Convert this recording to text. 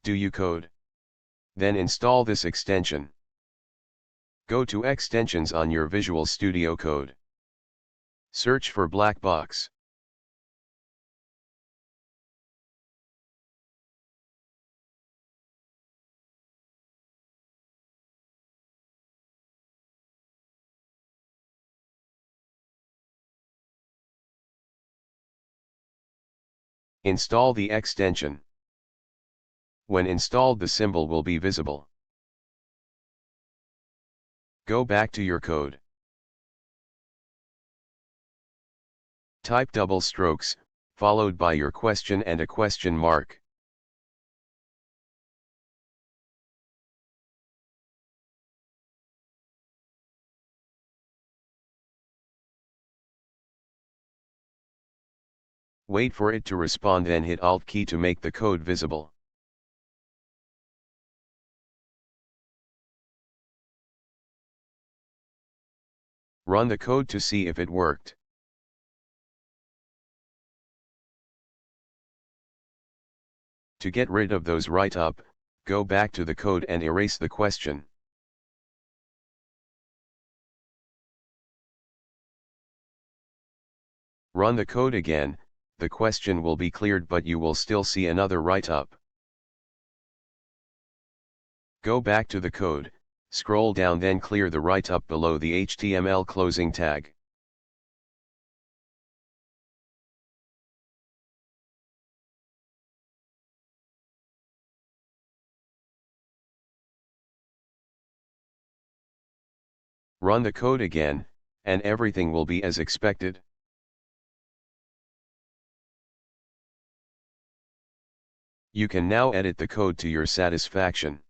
Do Ucode. Then install this extension. Go to Extensions on your Visual Studio Code. Search for Blackbox. Install the extension. When installed, the symbol will be visible. Go back to your code. Type double strokes, followed by your question and a question mark. Wait for it to respond, then hit Alt key to make the code visible. Run the code to see if it worked. To get rid of those write-up, go back to the code and erase the question. Run the code again, the question will be cleared, but you will still see another write-up. Go back to the code, scroll down, then clear the write-up below the HTML closing tag. Run the code again, and everything will be as expected. You can now edit the code to your satisfaction.